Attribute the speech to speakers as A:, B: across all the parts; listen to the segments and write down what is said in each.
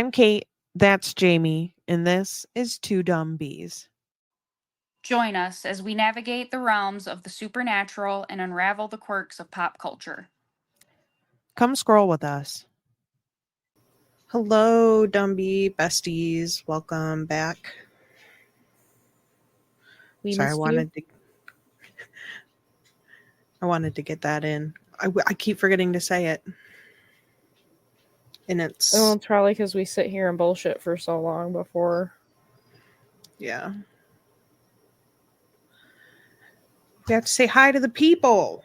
A: I'm Kate, that's Jamie, and this is Two Dumb Bees.
B: Join us as we navigate the realms of the supernatural and unravel the quirks of pop culture.
A: Come scroll with us. Hello, Dumby besties. Welcome back.
C: We
A: Sorry, I
C: missed
A: wanted to get that in. I keep forgetting to say it. And it's...
C: Well, it's probably because we sit here and bullshit for so long before.
A: Yeah. We have to say hi to the people.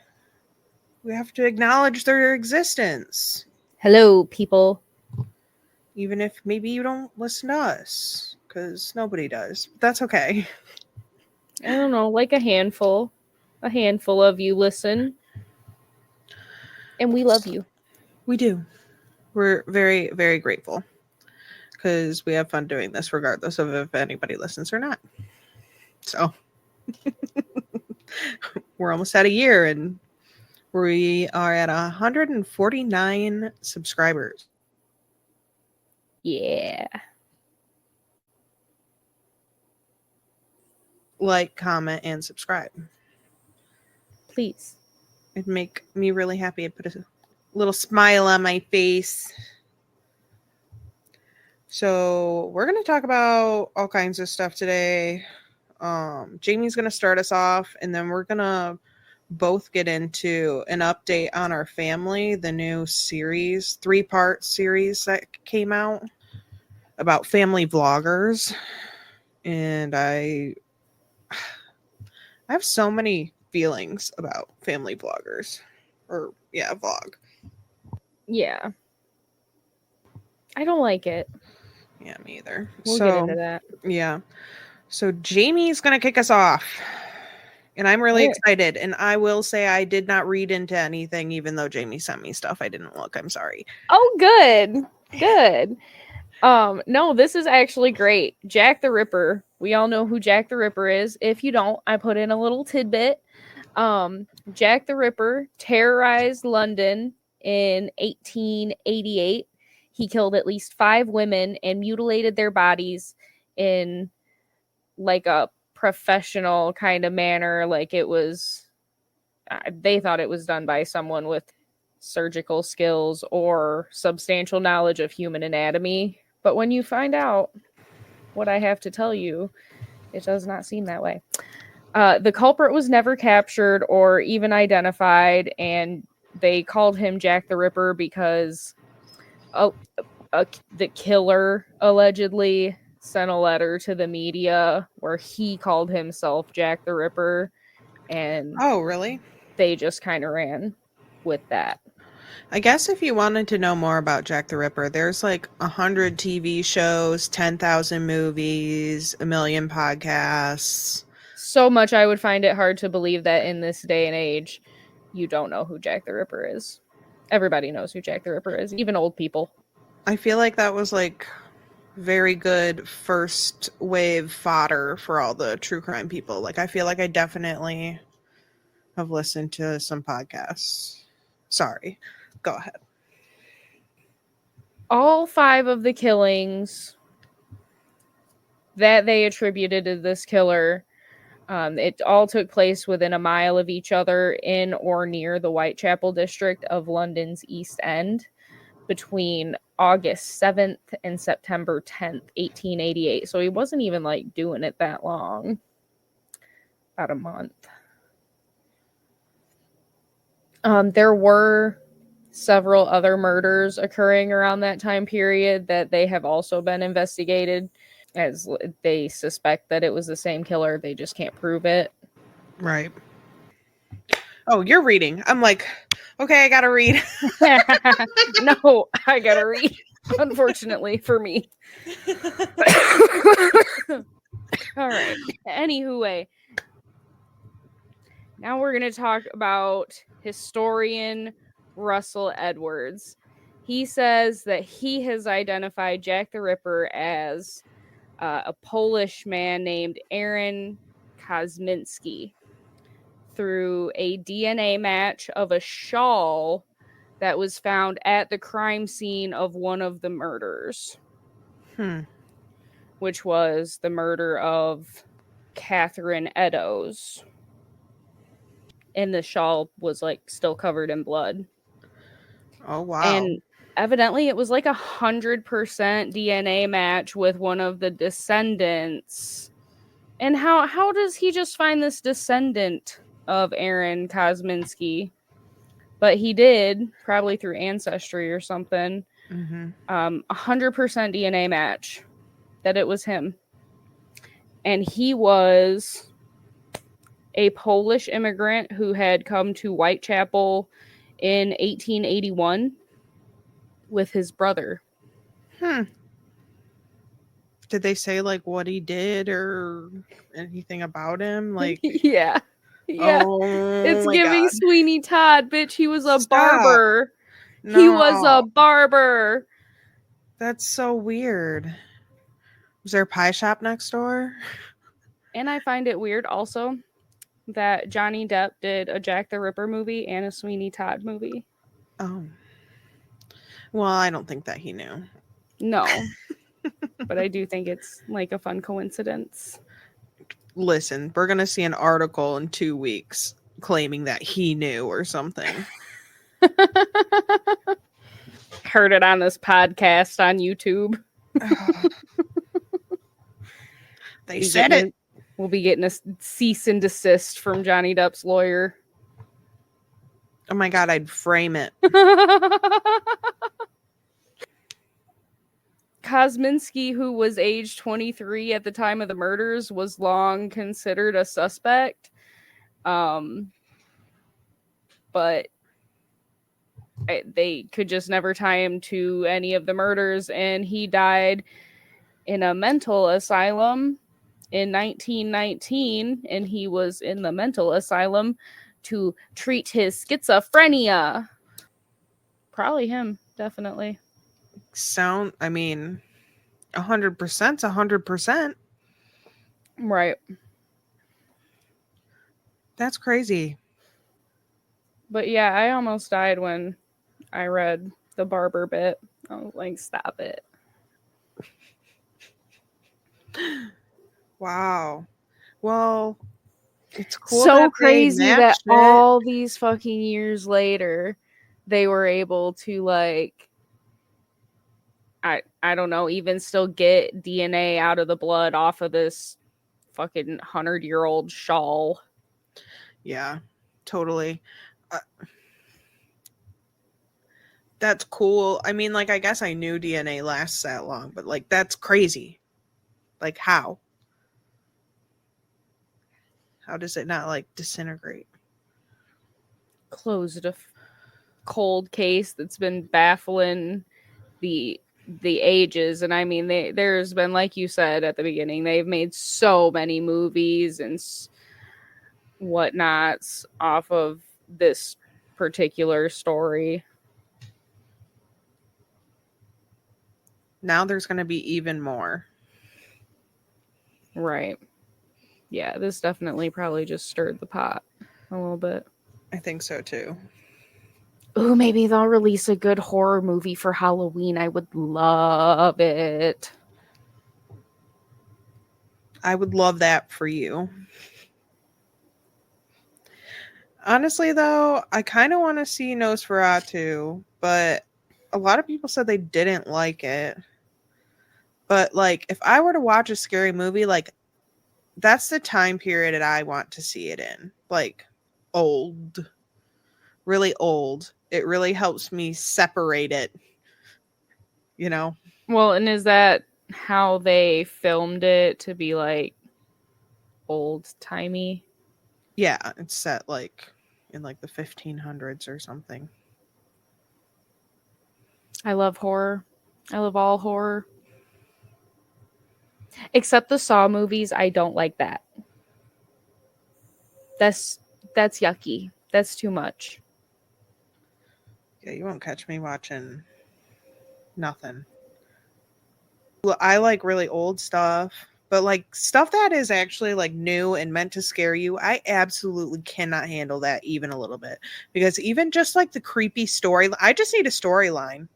A: We have to acknowledge their existence.
C: Hello, people.
A: Even if maybe you don't listen to us. Because nobody does. But that's okay.
C: I don't know, like a handful. A handful of you listen. And we love you.
A: We do. We're very, very grateful. Because we have fun doing this regardless of if anybody listens or not. So we're almost at a year and we are at 149 subscribers.
C: Yeah.
A: Like, comment, and subscribe.
C: Please.
A: It'd make me really happy. It'd put a little smile on my face. So we're going to talk about all kinds of stuff today. Jamie's going to start us off, and then we're going to both get into an update on our family, the new series, 3-part series that came out about family vloggers. And I have so many feelings about family vloggers. Or, yeah, vlog.
C: Yeah. I don't like it.
A: Yeah, me either.
C: We'll get into that.
A: Yeah. So Jamie's going to kick us off. And I'm really excited. And I will say I did not read into anything, even though Jamie sent me stuff. I didn't look. I'm sorry.
C: Oh, good. Good. No, this is actually great. Jack the Ripper. We all know who Jack the Ripper is. If you don't, I put in a little tidbit. Jack the Ripper terrorized London in 1888. He killed at least 5 women and mutilated their bodies in like a professional kind of manner. Like it was, they thought it was done by someone with surgical skills or substantial knowledge of human anatomy. But when you find out what I have to tell you, it does not seem that way. The culprit was never captured or even identified, and they called him Jack the Ripper because the killer allegedly sent a letter to the media where he called himself Jack the Ripper, and
A: oh, really?
C: They just kind of ran with that.
A: I guess if you wanted to know more about Jack the Ripper, there's like 100 TV shows, 10,000 movies, 1 million podcasts.
C: So much I would find it hard to believe that in this day and age, you don't know who Jack the Ripper is. Everybody knows who Jack the Ripper is, even old people.
A: I feel like that was like very good first wave fodder for all the true crime people. Like, I feel like I definitely have listened to some podcasts. Sorry. Go ahead.
C: All 5 of the killings that they attributed to this killer, it all took place within a mile of each other in or near the Whitechapel district of London's East End between August 7th and September 10th, 1888. So he wasn't even like doing it that long. About a month. There were several other murders occurring around that time period that they have also been investigated, as they suspect that it was the same killer. They just can't prove it.
A: Right. Oh, you're reading. I'm like, okay, I gotta read.
C: No, I gotta read. Unfortunately for me. All right. Anyway, now we're going to talk about historian Russell Edwards. He says that he has identified Jack the Ripper as a Polish man named Aaron Kosminski through a DNA match of a shawl that was found at the crime scene of one of the murders. which was the murder of Catherine Eddowes. And the shawl was like still covered in blood.
A: Oh, wow.
C: And evidently it was like 100% DNA match with one of the descendants. And how does he just find this descendant of Aaron Kosminski? But he did, probably through Ancestry or something. 100% DNA match that it was him. And he was a Polish immigrant who had come to Whitechapel in 1881 with his brother.
A: Did they say like what he did or anything about him? Like,
C: yeah.
A: Oh,
C: it's
A: my
C: giving
A: God.
C: Sweeney Todd, bitch. He was a
A: Stop.
C: barber. He was a barber.
A: That's so weird. Was there a pie shop next door?
C: And I find it weird also that Johnny Depp did a Jack the Ripper movie and a Sweeney Todd movie.
A: Oh. Well, I don't think that he knew.
C: No. But I do think it's like a fun coincidence.
A: Listen, we're going to see an article in 2 weeks claiming that he knew or something.
C: Heard it on this podcast on YouTube.
A: They said it.
C: We'll be getting a cease and desist from Johnny Depp's lawyer.
A: Oh my God, I'd frame it.
C: Kosminski, who was age 23 at the time of the murders, was long considered a suspect. But they could just never tie him to any of the murders, and he died in a mental asylum in 1919, and he was in the mental asylum to treat his schizophrenia. Probably him, definitely.
A: I mean, 100%'s 100%.
C: Right.
A: That's crazy.
C: But yeah, I almost died when I read the barber bit. I was like, stop it.
A: Wow. Well, it's cool.
C: So crazy that all these fucking years later, they were able to like, I don't know, even still get DNA out of the blood off of this fucking 100-year-old shawl.
A: Yeah, totally. That's cool. I mean, like, I guess I knew DNA lasts that long, but like, that's crazy. Like, how? How does it not like disintegrate?
C: Closed a cold case that's been baffling the ages. And I mean, there's been, like you said at the beginning, they've made so many movies and whatnots off of this particular story.
A: Now there's going to be even more.
C: Right. Yeah, this definitely probably just stirred the pot a little bit.
A: I think so too.
C: Ooh, maybe they'll release a good horror movie for Halloween. I would love it.
A: I would love that for you. Honestly, though, I kind of want to see Nosferatu, but a lot of people said they didn't like it. But, like, if I were to watch a scary movie, like, that's the time period that I want to see it in. Like, old. Really old. It really helps me separate it. You know?
C: Well, and is that how they filmed it, to be, like, old-timey?
A: Yeah, it's set, like, in, like, the 1500s or something.
C: I love horror. I love all horror. Except the Saw movies, I don't like that. That's yucky. That's too much.
A: Yeah, you won't catch me watching nothing. Well, I like really old stuff, but like stuff that is actually like new and meant to scare you, I absolutely cannot handle that even a little bit. Because even just like the creepy story, I just need a storyline.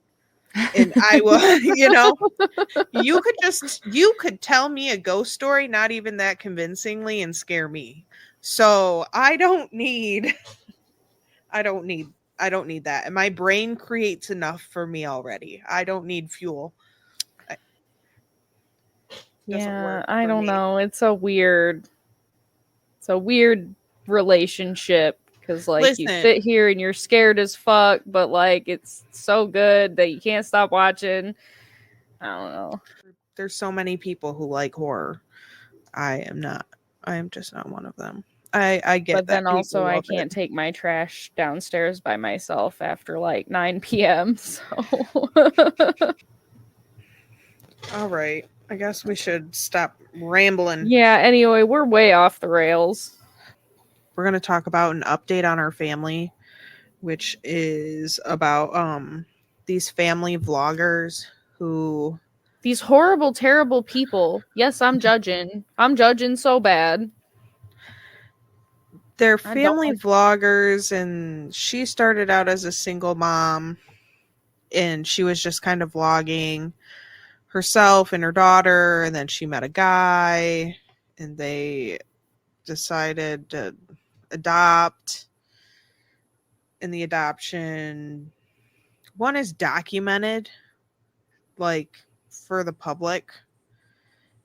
A: And I will, you could tell me a ghost story, not even that convincingly, and scare me. So I don't need that. And my brain creates enough for me already. I don't need fuel. It doesn't
C: Yeah,
A: work
C: I
A: for
C: don't
A: me.
C: know. It's a weird relationship because like you
A: Listen,
C: sit here and you're scared as fuck, but like it's so good that you can't stop watching. I don't know.
A: there's so many people who like horror. I am not. I am just not one of them. I get
C: But
A: that
C: then
A: people
C: also I
A: love it.
C: can't take my trash downstairs by myself after like 9 p.m. So
A: All right. I guess we should stop rambling.
C: yeah, anyway, we're way off the rails.
A: We're going to talk about an update on our family, which is about these family vloggers who
C: These horrible, terrible people. Yes, I'm judging. I'm judging so bad.
A: they're
C: I don't
A: family
C: like
A: vloggers, and she started out as a single mom, and she was just kind of vlogging herself and her daughter, and then she met a guy and they decided to adopt. And the adoption, one is documented like for the public,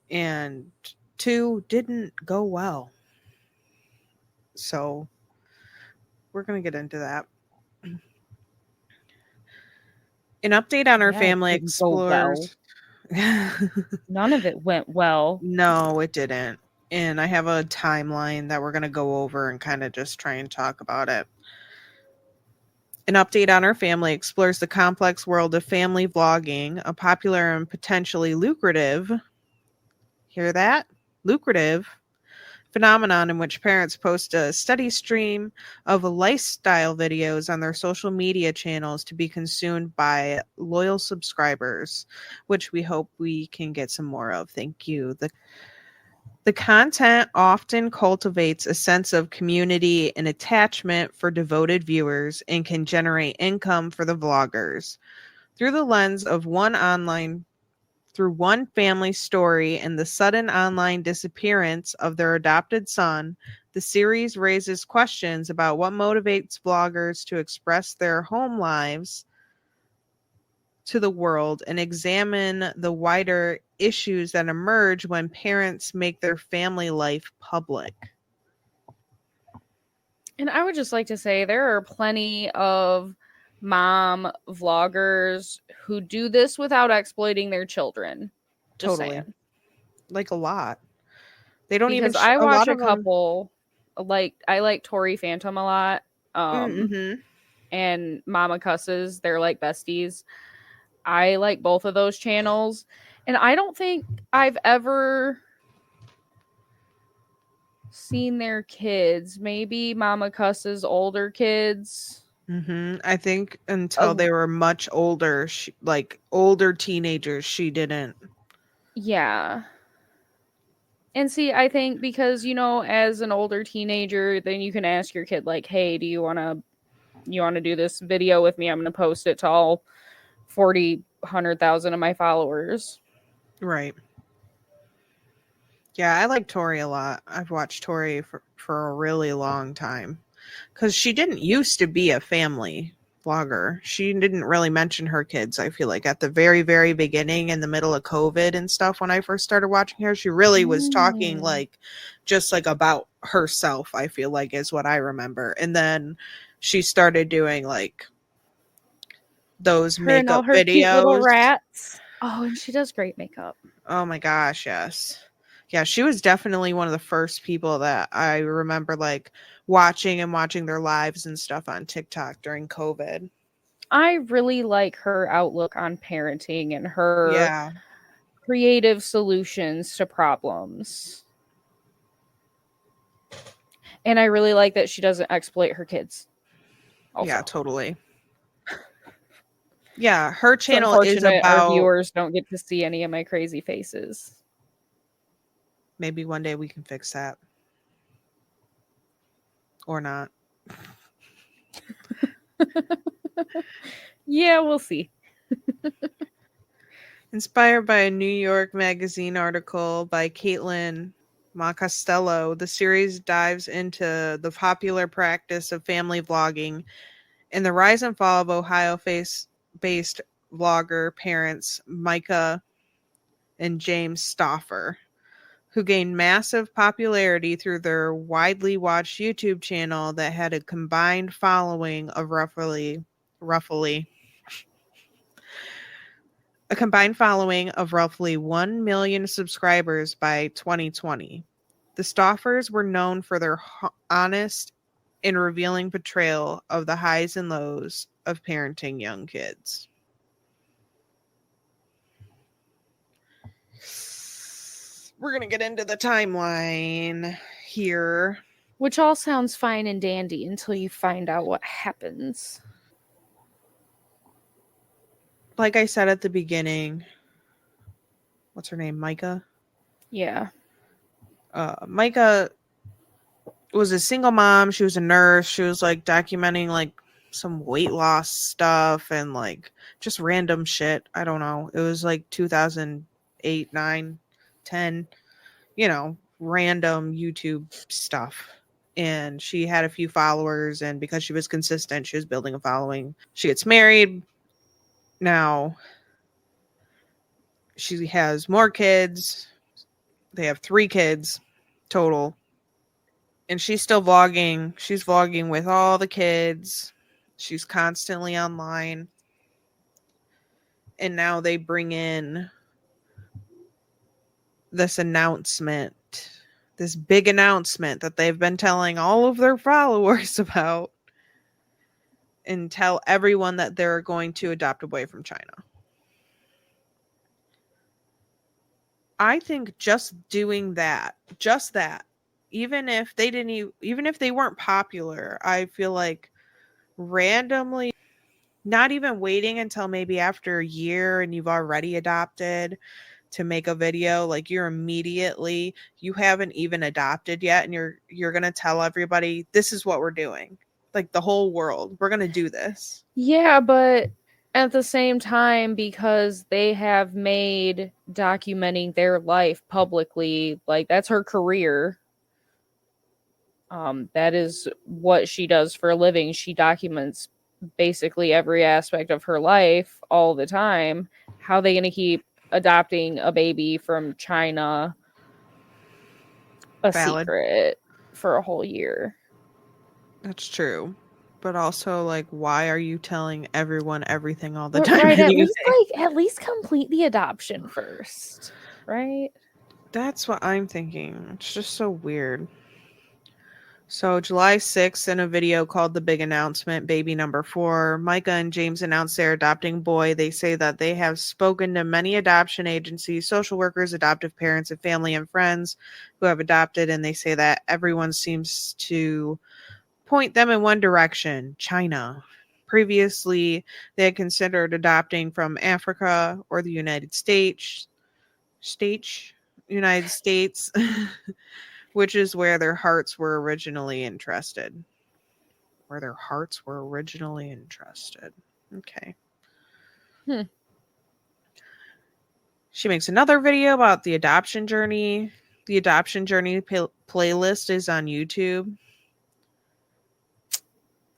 A: and two didn't go well. So we're going to get into that. An update on our
C: Yeah, it
A: family
C: didn't go well.
A: explores.
C: None of it went well.
A: No, it didn't. And I have a timeline that we're going to go over and kind of just try and talk about it. An update on our family explores the complex world of family vlogging, a popular and potentially lucrative, hear that? Lucrative phenomenon in which parents post a steady stream of lifestyle videos on their social media channels to be consumed by loyal subscribers, which we hope we can get some more of. Thank you. The content often cultivates a sense of community and attachment for devoted viewers and can generate income for the vloggers. Through the lens of one family story and the sudden online disappearance of their adopted son, the series raises questions about what motivates vloggers to express their home lives to the world and examine the wider issues that emerge when parents make their family life public.
C: And I would just like to say there are plenty of mom vloggers who do this without exploiting their children. Just
A: Totally.
C: saying.
A: Like a lot. They don't
C: Because
A: even
C: I
A: a
C: watch
A: lot
C: a
A: of them.
C: couple, like I like Tori Phantom a lot.
A: Mm-hmm.
C: And Mama Cusses, they're like besties. I like both of those channels. And I don't think I've ever seen their kids. Maybe Mama Cuss's older kids.
A: Mm-hmm. I think until they were much older, like older teenagers, she didn't.
C: Yeah. And see, I think because, as an older teenager, then you can ask your kid, like, hey, do you want to do this video with me? I'm going to post it to all 100,000 of my followers.
A: Right. Yeah, I like Tori a lot. I've watched Tori for a really long time because she didn't used to be a family vlogger. She didn't really mention her kids, I feel like, at the very, very beginning in the middle of COVID and stuff. When I first started watching her, she really was talking like just like about herself, I feel like, is what I remember. And then she started doing like those
C: Her and all
A: makeup
C: her cute little
A: videos.
C: rats. Oh, and she does great makeup.
A: Oh my gosh, yes. Yeah, she was definitely one of the first people that I remember like watching their lives and stuff on TikTok during COVID.
C: I really like her outlook on parenting and her
A: Yeah.
C: creative solutions to problems. And I really like that she doesn't exploit her kids. Also.
A: Yeah, totally. Yeah, her
C: It's
A: channel is
C: unfortunate our
A: about
C: viewers don't get to see any of my crazy faces.
A: maybe one day we can fix that. Or not.
C: Yeah, we'll see.
A: Inspired by a New York Magazine article by Caitlin Macastello, the series dives into the popular practice of family vlogging and the rise and fall of Ohio-based vlogger parents Micah and James Stauffer, who gained massive popularity through their widely watched YouTube channel that had a combined following of roughly 1 million subscribers by 2020. The Stauffers were known for their honest and revealing portrayal of the highs and lows of parenting young kids. We're going to get into the timeline here.
C: Which all sounds fine and dandy until you find out what happens.
A: Like I said at the beginning, what's her name? Micah?
C: Yeah.
A: Micah was a single mom. She was a nurse. She was like documenting like some weight loss stuff and like just random shit. I don't know. It was like 2008, 9, 10, random YouTube stuff. And she had a few followers, and because she was consistent, she was building a following. She gets married. Now she has more kids. They have 3 kids total. And she's still vlogging. She's vlogging with all the kids. She's constantly online. And now they bring in this announcement, this big announcement that they've been telling all of their followers about, and tell everyone that they're going to adopt a boy from China. I think just doing that, even if they weren't popular, I feel like randomly, not even waiting until maybe after a year and you've already adopted to make a video, like you haven't even adopted yet, and you're gonna tell everybody this is what we're doing, like the whole world, we're gonna do this.
C: Yeah, but at the same time, because they have made documenting their life publicly, like that's her career. That is what she does for a living. She documents basically every aspect of her life all the time. How are they going to keep adopting a baby from China a secret for a whole year?
A: That's true. But also, like, why are you telling everyone everything all the time?
C: Right, at least complete the adoption first, right?
A: That's what I'm thinking. It's just so weird. So July 6th, in a video called The Big Announcement, Baby Number 4, Micah and James announced they're adopting boy. They say that they have spoken to many adoption agencies, social workers, adoptive parents, and family and friends who have adopted, and they say that everyone seems to point them in one direction, China. Previously, they had considered adopting from Africa or the United States, which is where their hearts were originally interested. Okay. She makes another video about the adoption journey. The adoption journey playlist is on YouTube.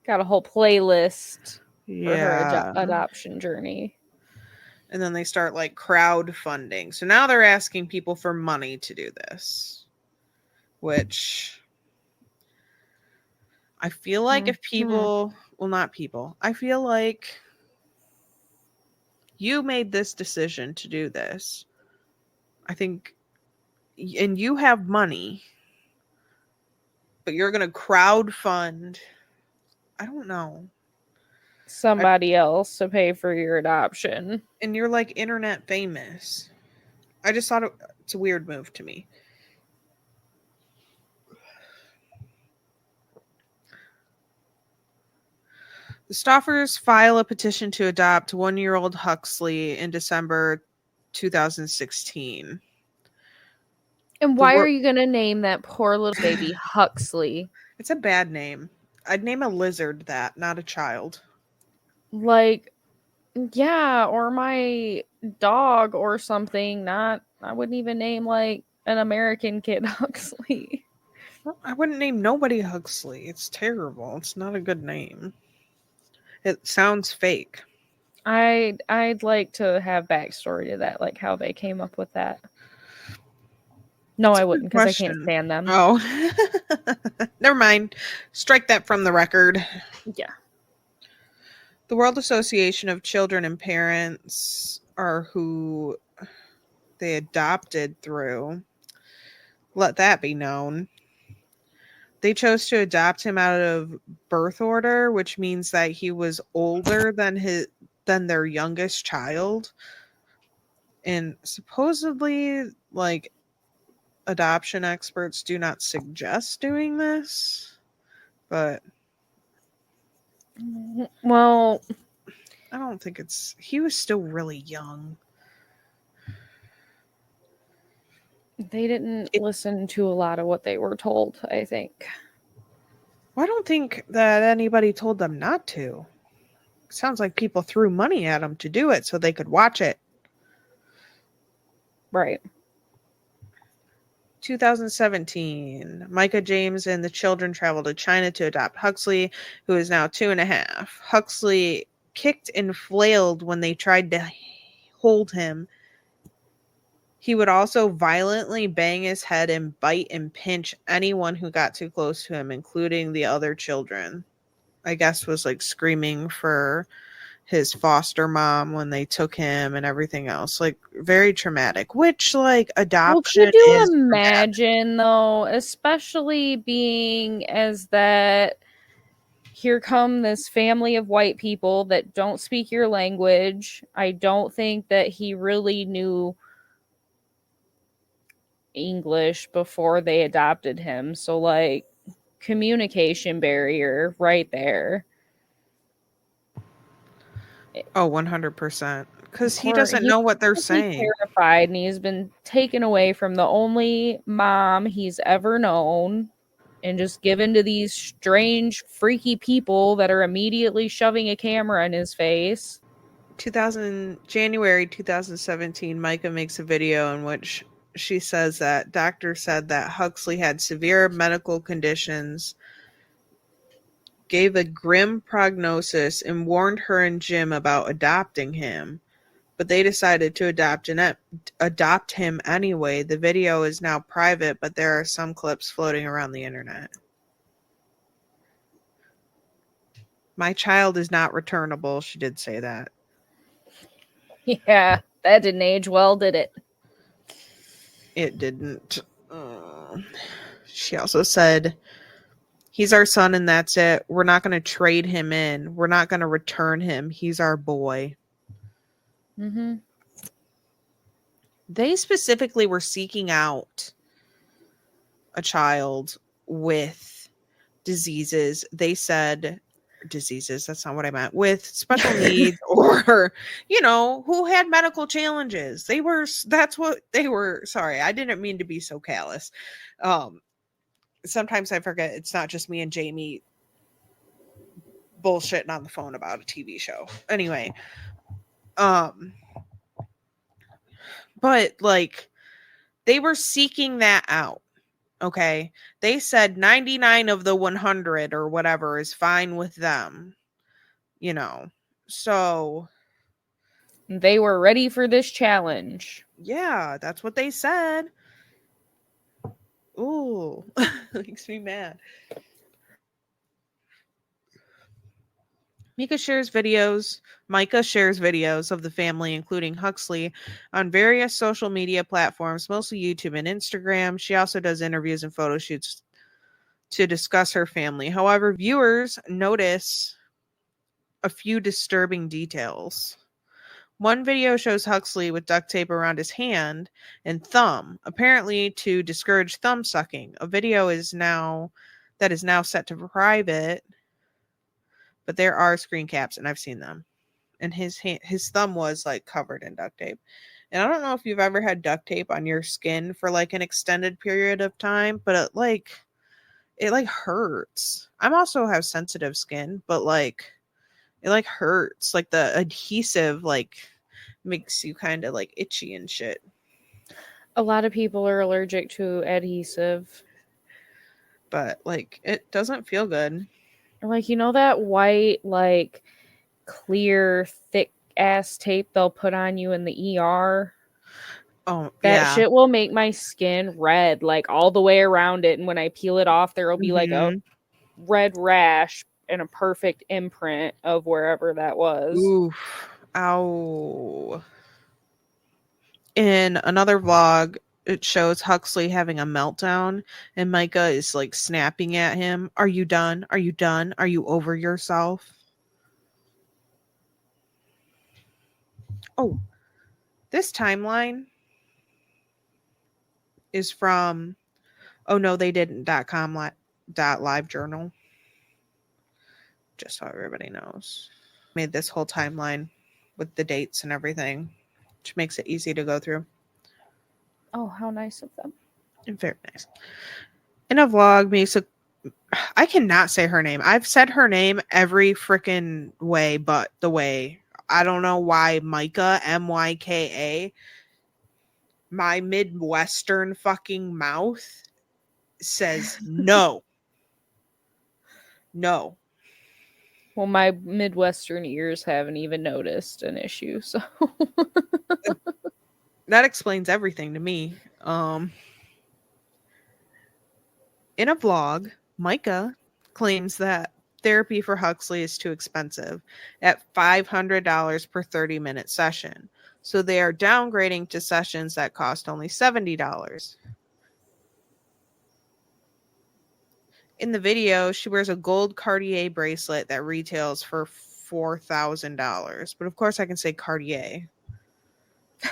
C: Got a whole playlist for
A: Yeah.
C: her adoption journey.
A: And then they start like crowdfunding. So now they're asking people for money to do this. Which I feel like if people, well, not people, I feel like you made this decision to do this. I think, and you have money, but you're going to crowdfund, I don't know,
C: somebody else to pay for your adoption.
A: And you're like internet famous. I just thought it's a weird move to me. The Stauffers file a petition to adopt 1-year-old Huxley in December 2016.
C: And why are you going to name that poor little baby Huxley?
A: It's a bad name. I'd name a lizard that, not a child.
C: Like, Yeah, or my dog or something. I wouldn't even name like an American kid Huxley.
A: I wouldn't name nobody Huxley. It's terrible. It's not a good name. It sounds fake.
C: I'd like to have backstory to that, like how they came up with that. No,
A: It's
C: I
A: a good
C: wouldn't, because I can't
A: question.
C: stand them.
A: Oh, never mind. Strike that from the record.
C: Yeah.
A: The World Association of Children and Parents, or who they adopted through, let that be known. They chose to adopt him out of birth order, which means that he was older than their youngest child. And supposedly, like, adoption experts do not suggest doing this, but
C: Well,
A: I don't think he was still really young.
C: they didn't listen to a lot of what they were told, I think.
A: Well, I don't think that anybody told them not to. Sounds like people threw money at them to do it so they could watch it.
C: Right.
A: 2017, Micah James and the children traveled to China to adopt Huxley, who is now 2.5. Huxley kicked and flailed when they tried to hold him. He would also violently bang his head and bite and pinch anyone who got too close to him, including the other children. I guess was like screaming for his foster mom when they took him and everything else. Like, very traumatic, which, like, adoption
C: Well, could you
A: is
C: imagine, though, especially being as that here come this family of white people that don't speak your language. I don't think that he really knew English before they adopted him. So, like, communication barrier right there.
A: Oh, 100%. Because he doesn't know what they're saying.
C: Terrified, and he's been taken away from the only mom he's ever known and just given to these strange, freaky people that are immediately shoving a camera in his face.
A: January 2017, Micah makes a video in which she says that doctors said that Huxley had severe medical conditions, gave a grim prognosis, and warned her and Jim about adopting him. But they decided to adopt him anyway. The video is now private, but there are some clips floating around the internet. My child is not returnable. She did say that.
C: Yeah, that didn't age well, did it?
A: It didn't. She also said, he's our son and that's it. We're not going to trade him in. We're not going to return him. He's our boy.
C: Mm-hmm.
A: They specifically were seeking out a child with diseases. They said diseases. That's not what I meant. With special needs or, who had medical challenges. That's what they were. Sorry, I didn't mean to be so callous. Sometimes I forget it's not just me and Jamie bullshitting on the phone about a TV show. Anyway, but like they were seeking that out. Okay. They said 99 of the 100 or whatever is fine with them. So
C: they were ready for this challenge.
A: Yeah, that's what they said. Ooh, makes me mad. Micah shares videos of the family, including Huxley, on various social media platforms, mostly YouTube and Instagram. She also does interviews and photo shoots to discuss her family. However, viewers notice a few disturbing details. One video shows Huxley with duct tape around his hand and thumb, apparently to discourage thumb sucking. A video is now set to private, but there are screen caps, and I've seen them. And his thumb was like covered in duct tape. And I don't know if you've ever had duct tape on your skin for like an extended period of time, but it hurts. I'm also have sensitive skin, but like It like hurts. Like the adhesive like makes you kind of like itchy and shit.
C: A lot of people are allergic to adhesive.
A: But like it doesn't feel good.
C: Like, you know that white, like clear, thick ass tape they'll put on you in the ER?
A: Oh,
C: That
A: yeah.
C: shit will make my skin red, like all the way around it. And when I peel it off, there will be like a
A: Mhm.
C: red rash and a perfect imprint of wherever that was.
A: Oof. Ow. In another vlog, it shows Huxley having a meltdown, and Micah is like snapping at him. Are you done? Are you done? Are you over yourself? Oh, this timeline is from oh no they didn't.com live journal. Just so everybody knows. Made this whole timeline with the dates and everything, which makes it easy to go through.
C: Oh, how nice of them.
A: Very nice. In a vlog, Misa, I cannot say her name. I've said her name every freaking way but the way. I don't know why Micah, Myka, my Midwestern fucking mouth says no. No.
C: Well, my Midwestern ears haven't even noticed an issue, so
A: That explains everything to me. In a vlog, Micah claims that therapy for Huxley is too expensive at $500 per 30-minute session. So they are downgrading to sessions that cost only $70. In the video, she wears a gold Cartier bracelet that retails for $4,000. But of course I can say Cartier.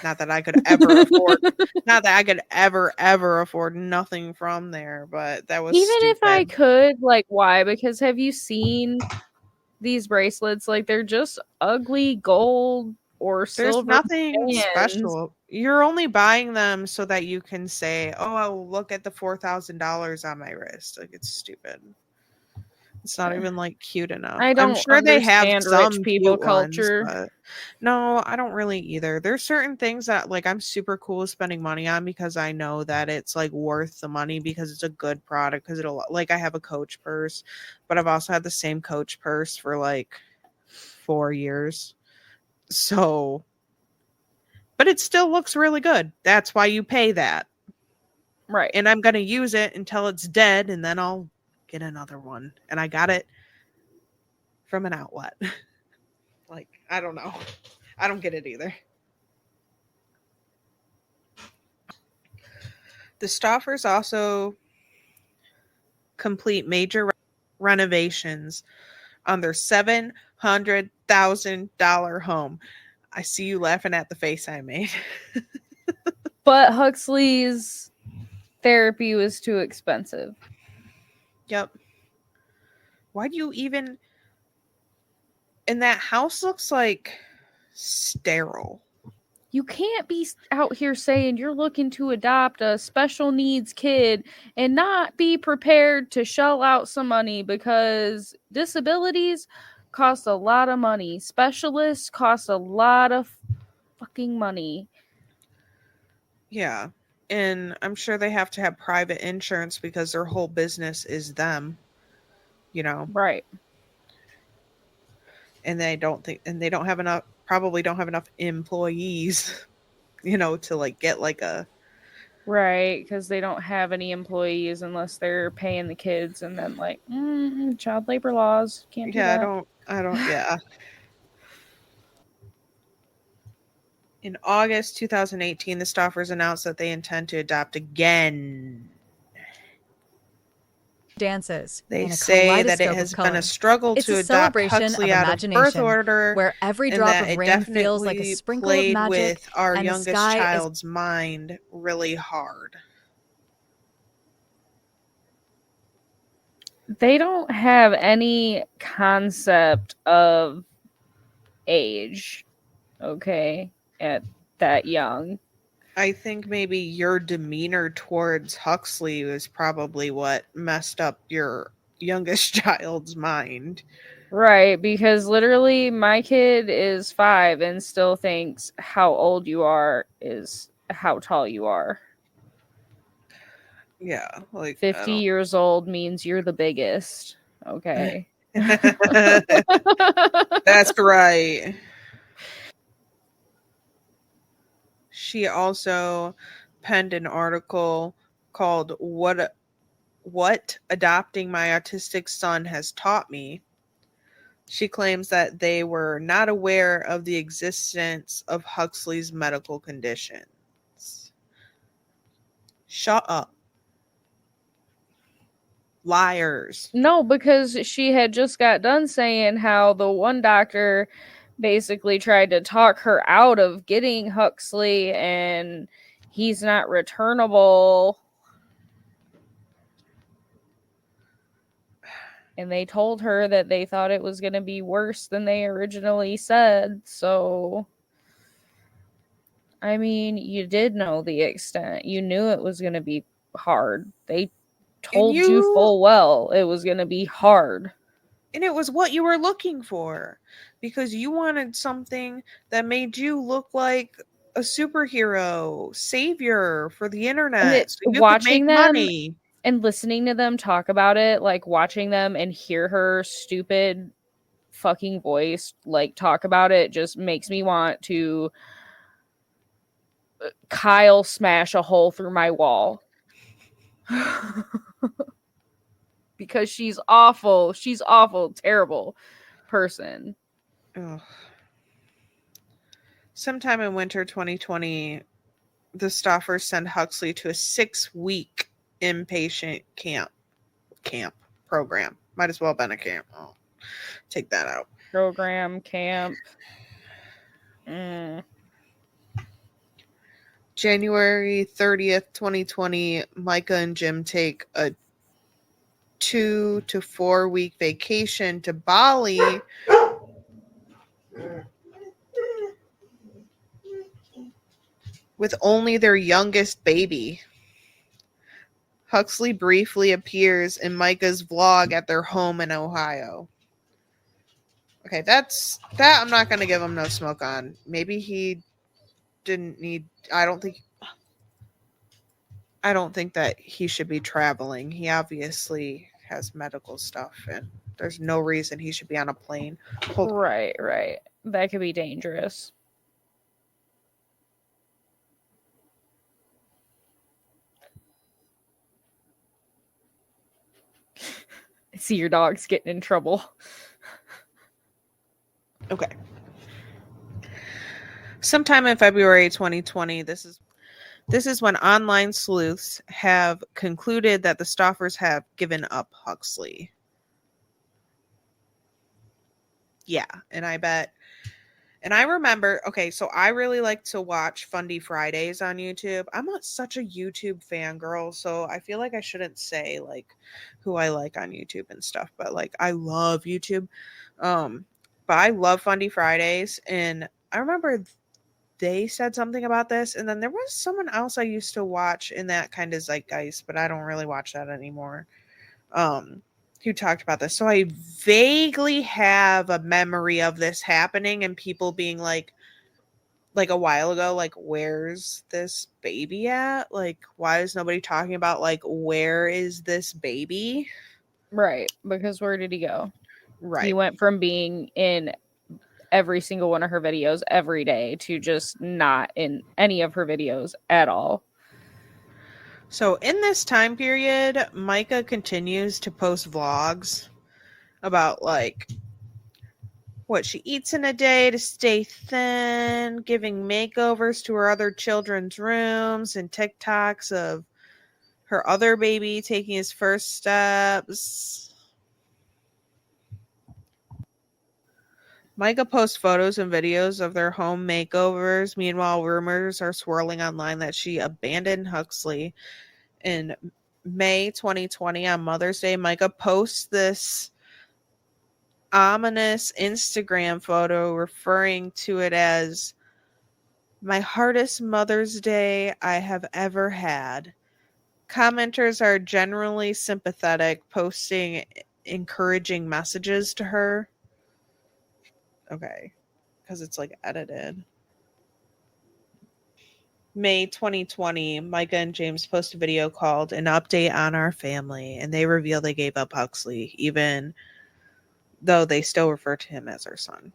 A: Not that I could ever afford ever afford nothing from there, but that was
C: even
A: stupid.
C: if I could, like, why? Because have you seen these bracelets? Like, they're just ugly gold or
A: There's
C: silver
A: nothing
C: bands.
A: special. You're only buying them so that you can say, "Oh, look at the $4,000 on my wrist." Like it's stupid. It's not even like cute enough.
C: I
A: I'm
C: don't
A: sure they have
C: understand
A: some
C: rich people
A: cute ones,
C: culture.
A: but no, I don't really either. There's certain things that like I'm super cool with spending money on because I know that it's like worth the money because it's a good product. Because it'll like I have a Coach purse, but I've also had the same Coach purse for like 4 years. So, but it still looks really good. That's why you pay that.
C: Right.
A: And I'm going to use it until it's dead and then I'll get another one. And I got it from an outlet. Like, I don't know. I don't get it either. The Stoffers also complete major renovations on their $700,000 home. I see you laughing at the face I made.
C: But Huxley's therapy was too expensive.
A: Yep. Why do you even... And that house looks like sterile.
C: You can't be out here saying you're looking to adopt a special needs kid and not be prepared to shell out some money, because disabilities cost a lot of money. Specialists cost a lot of fucking money.
A: Yeah. And I'm sure they have to have private insurance because their whole business is them, you know.
C: Right.
A: And they don't have enough, probably don't have enough employees, you know, to like get like a...
C: Right, because they don't have any employees unless they're paying the kids, and then like child labor laws, can't do that.
A: I don't yeah. In August 2018, the Stoffers announced that they intend to adopt again.
D: Dances.
A: They
D: in a
A: say that it
D: kaleidoscope
A: has
D: of
A: been
D: color.
A: a struggle
D: It's
A: to
D: a
A: adopt
D: celebration
A: Huxley
D: of
A: out of birth
D: imagination,
A: order,
D: where every
A: and
D: drop
A: that
D: of
A: it
D: rain feels like a
A: definitely
D: sprinkle of
A: played
D: magic,
A: with our
D: and the
A: youngest
D: sky is
A: child's mind really hard.
C: They don't have any concept of age, okay, at that young.
A: I think maybe your demeanor towards Huxley was probably what messed up your youngest child's mind.
C: Right, because literally my kid is 5 and still thinks how old you are is how tall you are.
A: Yeah, like
C: 50 years old means you're the biggest. Okay.
A: That's right. She also penned an article called What Adopting My Autistic Son Has Taught Me. She claims that they were not aware of the existence of Huxley's medical conditions. Shut up. Liars.
C: No, because she had just got done saying how the one doctor basically tried to talk her out of getting Huxley and he's not returnable. And they told her that they thought it was going to be worse than they originally said. So, I mean, you did know the extent. You knew it was going to be hard. They told you full well it was going to be hard.
A: And it was what you were looking for, because you wanted something that made you look like a superhero, savior for the internet, so you
C: watching
A: could make
C: them
A: money.
C: And listening to them talk about it, like watching them and hear her stupid fucking voice like talk about it, just makes me want to Kyle smash a hole through my wall. Because she's awful. She's awful, terrible person.
A: Ugh. Sometime in winter 2020, the Stoffers sent Huxley to a 6-week inpatient camp program. Might as well have been a camp. Oh, take that out.
C: Program, camp.
A: January 30th, 2020, Micah and Jim take a 2 to 4 week vacation to Bali with only their youngest baby. Huxley briefly appears in Micah's vlog at their home in Ohio. Okay, that I'm not going to give him no smoke on. Maybe he didn't need, I don't think that he should be traveling. He obviously has medical stuff and there's no reason he should be on a plane.
C: Right. That could be dangerous. I see your dog's getting in trouble.
A: Okay. Sometime in February 2020, this is when online sleuths have concluded that the Stoffers have given up Huxley. Yeah, and I remember, okay, so I really like to watch Fundy Fridays on YouTube. I'm not such a YouTube fangirl, so I feel like I shouldn't say like who I like on YouTube and stuff, but like I love YouTube. But I love Fundy Fridays, and I remember they said something about this, and then there was someone else I used to watch in that kind of zeitgeist, but I don't really watch that anymore. Who talked about this. So I vaguely have a memory of this happening and people being like a while ago, like, where's this baby at? Like, why is nobody talking about like, where is this baby?
C: Right, because where did he go?
A: Right.
C: He went from being in every single one of her videos every day to just not in any of her videos at all.
A: So in this time period, Micah continues to post vlogs about like what she eats in a day to stay thin, giving makeovers to her other children's rooms, and TikToks of her other baby taking his first steps. Micah posts photos and videos of their home makeovers. Meanwhile, rumors are swirling online that she abandoned Huxley. In May 2020, on Mother's Day, Micah posts this ominous Instagram photo referring to it as my hardest Mother's Day I have ever had. Commenters are generally sympathetic, posting encouraging messages to her. Okay. Because it's like edited. May 2020, Micah and James post a video called An Update on Our Family, and they reveal they gave up Huxley, even though they still refer to him as their son.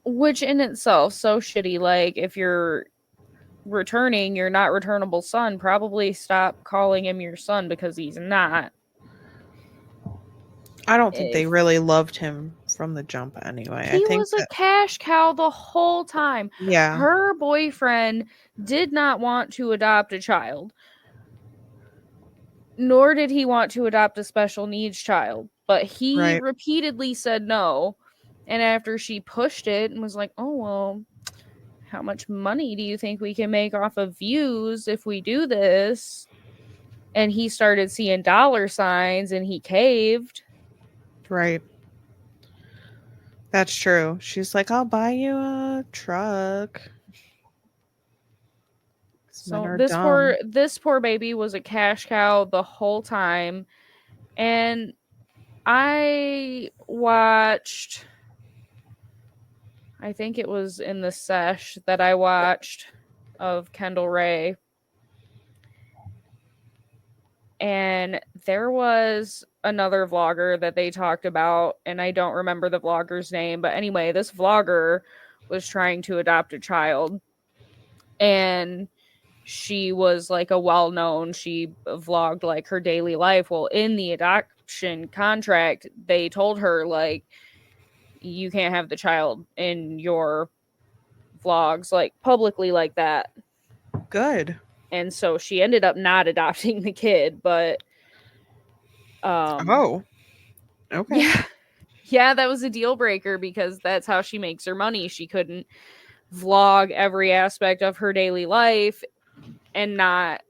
C: Which in itself, so shitty. Like, if you're returning your not returnable son, probably stop calling him your son because he's not.
A: I don't think they really loved him from the jump anyway.
C: He
A: I think
C: was a cash cow the whole time.
A: Yeah.
C: Her boyfriend did not want to adopt a child, nor did he want to adopt a special needs child, but he repeatedly said no. And after she pushed it and was like, oh, well, how much money do you think we can make off of views if we do this? And he started seeing dollar signs and he caved.
A: Right. That's true. She's like, I'll buy you a truck.
C: So this poor baby was a cash cow the whole time. And I watched, I think it was in the sesh that I watched of Kendall Ray. And there was another vlogger that they talked about, and I don't remember the vlogger's name, but anyway, this vlogger was trying to adopt a child, and she was like a well-known, she vlogged like her daily life. Well, in the adoption contract, they told her like, you can't have the child in your vlogs like publicly like that.
A: Good.
C: And so she ended up not adopting the kid, but
A: oh, okay.
C: Yeah, that was a deal breaker because that's how she makes her money. She couldn't vlog every aspect of her daily life and not.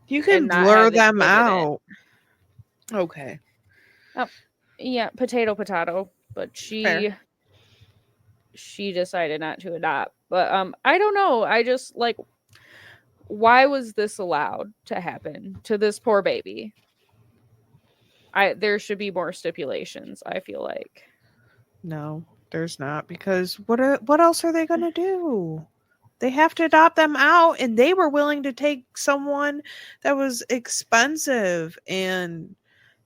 A: You can blur them out. Okay.
C: Oh, yeah, potato. But she decided not to adopt. But I don't know. I just like, why was this allowed to happen to this poor baby? There should be more stipulations, I feel like.
A: No, there's not, because what else are they going to do? They have to adopt them out, and they were willing to take someone that was expensive and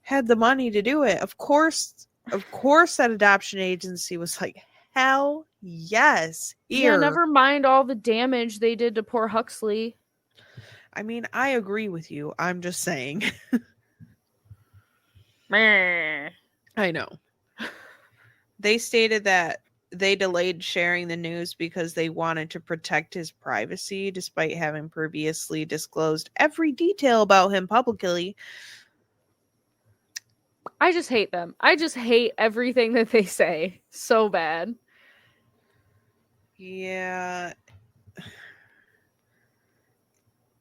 A: had the money to do it. Of course that adoption agency was like, hell yes. Here.
C: Yeah, never mind all the damage they did to poor Huxley.
A: I mean, I agree with you. I'm just saying.
C: I
A: know. They stated that they delayed sharing the news because they wanted to protect his privacy, despite having previously disclosed every detail about him publicly.
C: I just hate them. I just hate everything that they say so bad.
A: Yeah.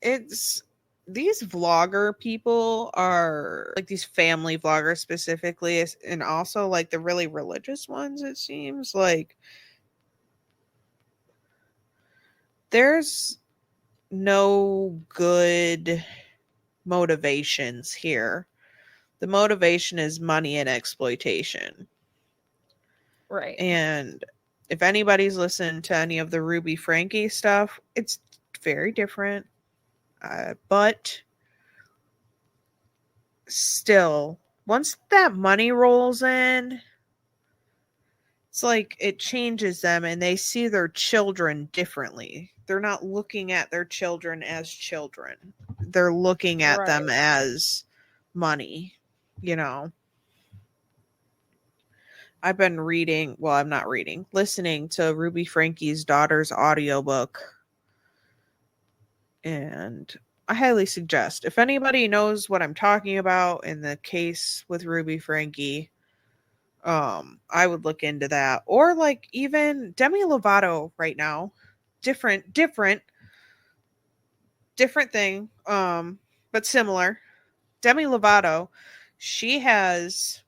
A: It's these vlogger people are like these family vloggers specifically, and also like the really religious ones. It seems like there's no good motivations here. The motivation is money and exploitation.
C: Right.
A: And if anybody's listened to any of the Ruby Frankie stuff, it's very different. But still, once that money rolls in, it's like it changes them and they see their children differently. They're not looking at their children as children. They're looking at them as money, you know. I've been listening to Ruby Frankie's daughter's audiobook. And I highly suggest, if anybody knows what I'm talking about in the case with Ruby Frankie, I would look into that. Or like even Demi Lovato right now. Different thing, but similar. Demi Lovato, she has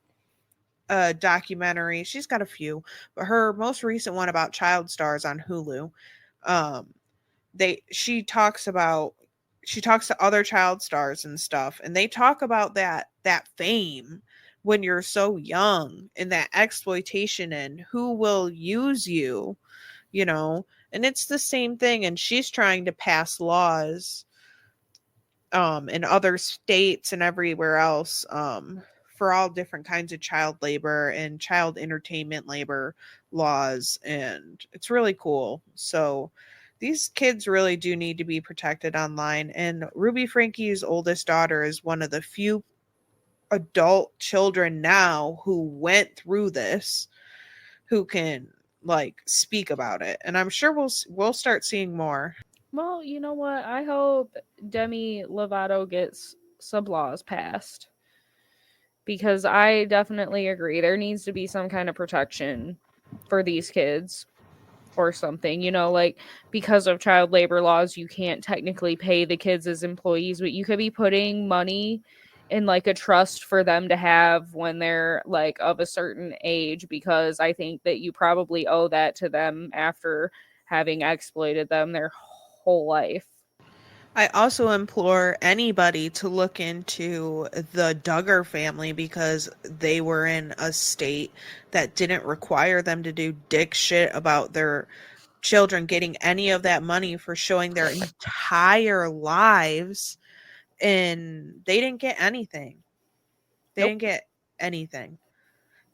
A: a documentary. She's got a few, but her most recent one about child stars on Hulu. She talks about she talks to other child stars and stuff, and they talk about that fame when you're so young, and that exploitation and who will use you, you know. And it's the same thing, and she's trying to pass laws in other states and everywhere else, for all different kinds of child labor and child entertainment labor laws, and it's really cool. So these kids really do need to be protected online, and Ruby Frankie's oldest daughter is one of the few adult children now who went through this, who can like speak about it, and I'm sure we'll start seeing more.
C: Well, you know what? I hope Demi Lovato gets some laws passed, because I definitely agree there needs to be some kind of protection for these kids or something. You know, like, because of child labor laws, you can't technically pay the kids as employees, but you could be putting money in like a trust for them to have when they're like of a certain age, because I think that you probably owe that to them after having exploited them their whole life.
A: I also implore anybody to look into the Duggar family, because they were in a state that didn't require them to do dick shit about their children getting any of that money for showing their entire lives, and they didn't get anything. They
C: Nope.
A: didn't get anything.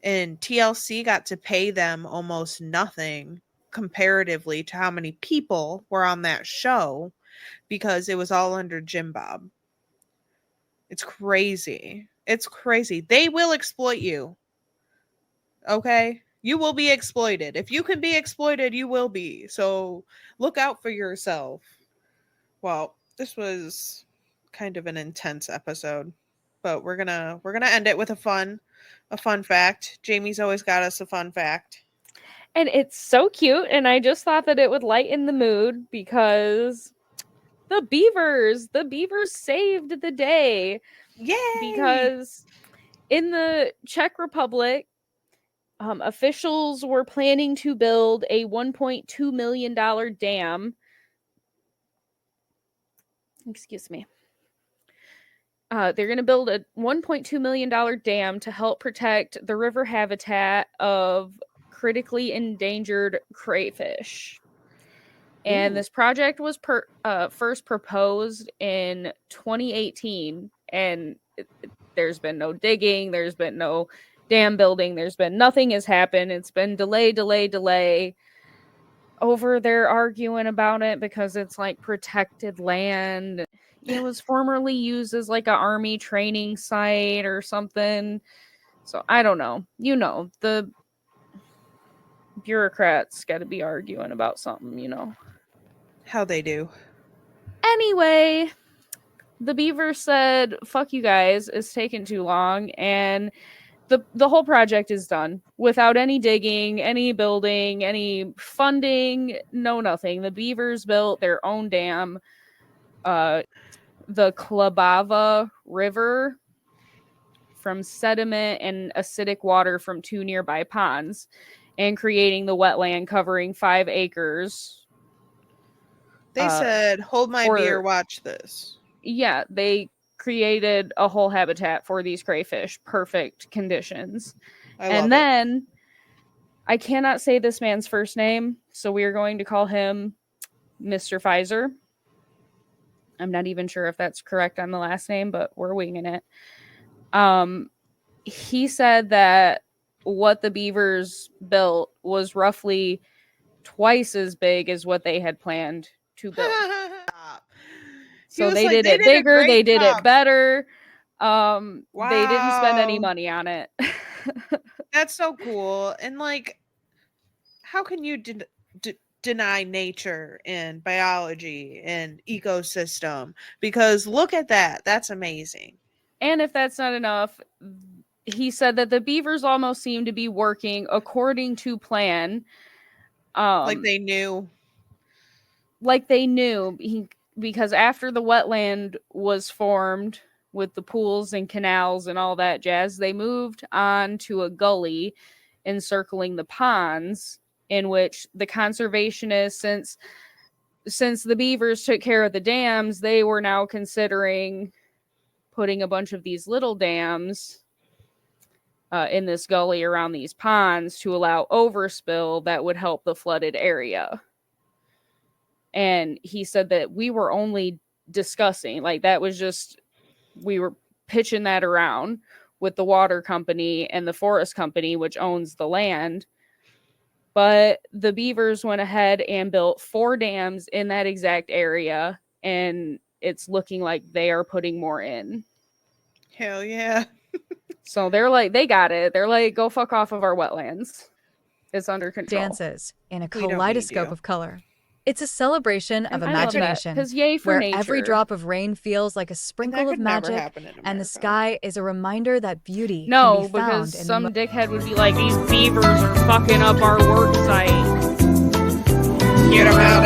A: And TLC got to pay them almost nothing comparatively to how many people were on that show, because it was all under Jim Bob. It's crazy. It's crazy. They will exploit you. Okay? You will be exploited. If you can be exploited, you will be. So look out for yourself. Well, this was kind of an intense episode, but we're gonna end it with a fun fact. Jamie's always got us a fun fact.
C: And it's so cute, and I just thought that it would lighten the mood because the beavers saved the day.
A: Yay!
C: Because in the Czech Republic, officials were planning to build a $1.2 million dam. Excuse me. They're going to build a $1.2 million dam to help protect the river habitat of critically endangered crayfish. And this project was first proposed in 2018, and there's been no digging, there's been no dam building, nothing has happened. It's been delay over there arguing about it because it's like protected land. It was formerly used as like an army training site or something. So I don't know. You know, the bureaucrats got to be arguing about something, you know.
A: How they do.
C: Anyway, the beaver said, fuck you guys, it's taken too long, and the whole project is done without any digging, any building, any funding, no nothing. The beavers built their own dam, the Klabava River, from sediment and acidic water from 2 nearby ponds, and creating the wetland covering 5 acres.
A: They said, hold my beer, watch this.
C: Yeah, they created a whole habitat for these crayfish. Perfect conditions. And then, I cannot say this man's first name, so we are going to call him Mr. Pfizer. I'm not even sure if that's correct on the last name, but we're winging it. He said that what the beavers built was roughly twice as big as what they had planned to build. So they did it bigger, they did it better. Wow. They didn't spend any money on it.
A: That's so cool. And like, how can you deny nature and biology and ecosystem? Because look at that. That's amazing.
C: And if that's not enough, he said that the beavers almost seem to be working according to plan.
A: Like they knew.
C: Because after the wetland was formed with the pools and canals and all that jazz, they moved on to a gully encircling the ponds, in which the conservationists, since the beavers took care of the dams, they were now considering putting a bunch of these little dams in this gully around these ponds to allow overspill that would help the flooded area. And he said that we were only discussing, like, that was just, we were pitching that around with the water company and the forest company, which owns the land. But the beavers went ahead and built 4 dams in that exact area, and it's looking like they are putting more in.
A: Hell yeah.
C: So they're like, they got it. They're like, go fuck off of our wetlands. It's under control.
D: Dances in a
A: We don't need
D: kaleidoscope
A: you.
D: of color. It's a celebration of imagination,
C: Because yay for
D: where
C: nature.
D: every drop of rain feels like a
A: And that
D: sprinkle of
A: could never
D: magic,
A: happen in
D: and the
A: America.
D: sky is a reminder that beauty
C: No,
D: can be found
C: because
D: in
C: some
D: the
C: dickhead would be like, these beavers are fucking up our work site.
A: Get them out.